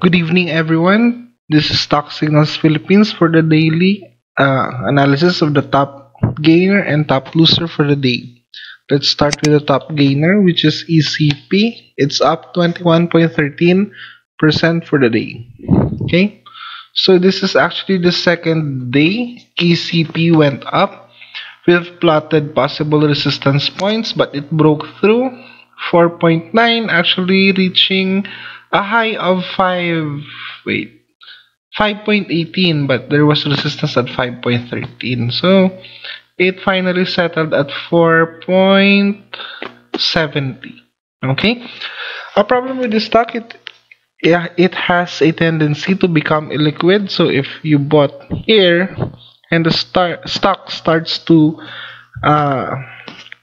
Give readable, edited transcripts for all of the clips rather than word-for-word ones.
Good evening, everyone. This is Stock Signals Philippines for the daily analysis of the top gainer and top loser for the day. Let's start with the top gainer, which is ECP. It's up 21.13% for the day. Okay, so this is actually the second day ECP went up. We've plotted possible resistance points, but it broke through 4.9, actually reaching a high of 5.18, but there was resistance at 5.13. So it finally settled at 4.70. Okay. A problem with this stock, it has a tendency to become illiquid. So if you bought here and the stock starts to uh,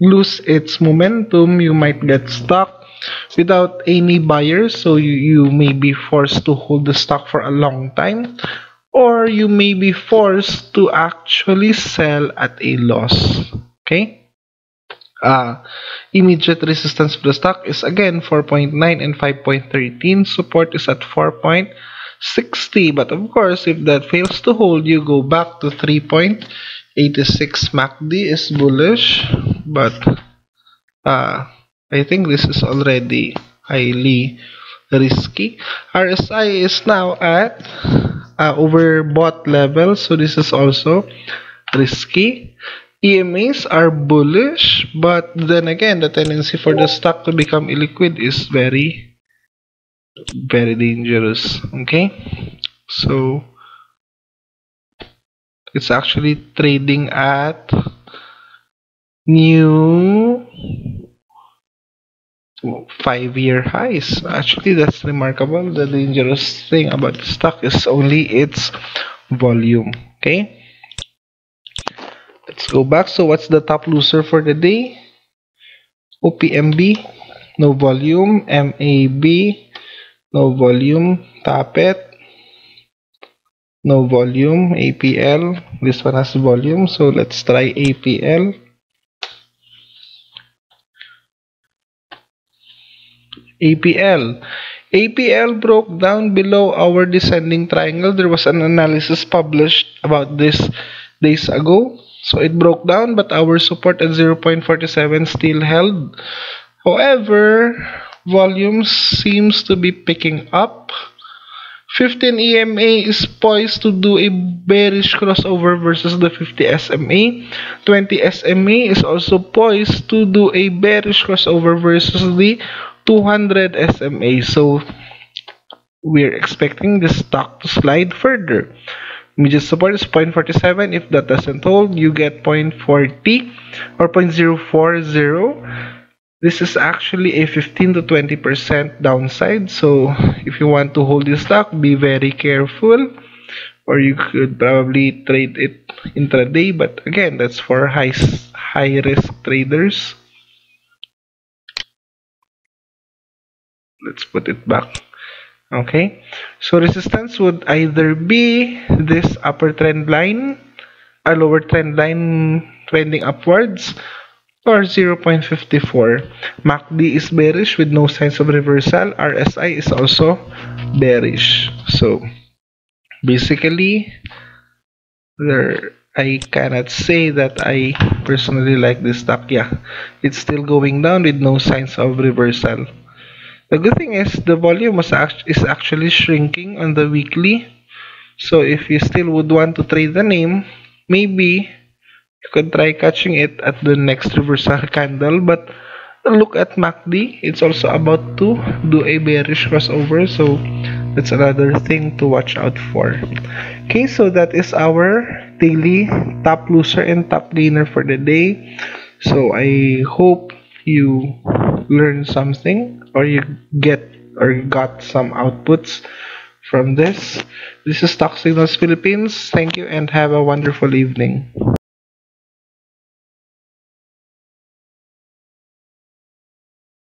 lose its momentum, you might get stuck without any buyers, so you may be forced to hold the stock for a long time, or you may be forced to actually sell at a loss. Okay. Immediate resistance for the stock is again 4.9 and 5.13. Support is at 4.60, but of course if that fails to hold, you go back to 3.86. MACD is bullish, but I think this is already highly risky. RSI is now at overbought level, so this is also risky. EMAs are bullish, but then again, the tendency for the stock to become illiquid is very, very dangerous. Okay, so it's actually trading at new 5-year highs. Actually, that's remarkable. The dangerous thing about the stock is only its volume. Okay, let's go back. So what's the top loser for the day? OPMB, no volume. MAB, no volume. Tapet, no volume. APL, this one has volume, so let's try APL. APL broke down below our descending triangle. There was an analysis published about this days ago. So it broke down, but our support at 0.47 still held. However, volume seems to be picking up. 15 EMA is poised to do a bearish crossover versus the 50 SMA. 20 SMA is also poised to do a bearish crossover versus the 200 SMA. So we're expecting the stock to slide further. Immediate support is 0.47. If that doesn't hold, you get 0.40 or 0.040. This is actually a 15 to 20% downside. So if you want to hold this stock, be very careful, or you could probably trade it intraday. But again, that's for high risk traders. Let's put it back. Okay, so resistance would either be this upper trend line, a lower trend line trending upwards, or 0.54. MACD is bearish with no signs of reversal. RSI is also bearish. So basically, I cannot say that I personally like this stock. Yeah, it's still going down with no signs of reversal. The good thing is the volume is actually shrinking on the weekly. So if you still would want to trade the name, maybe you could try catching it at the next reversal candle. But look at MACD, it's also about to do a bearish crossover. So that's another thing to watch out for. Okay, so that is our daily top loser and top gainer for the day. So I hope you learn something, or you got some outputs from this. This is Stock Signals Philippines. Thank you and have a wonderful evening.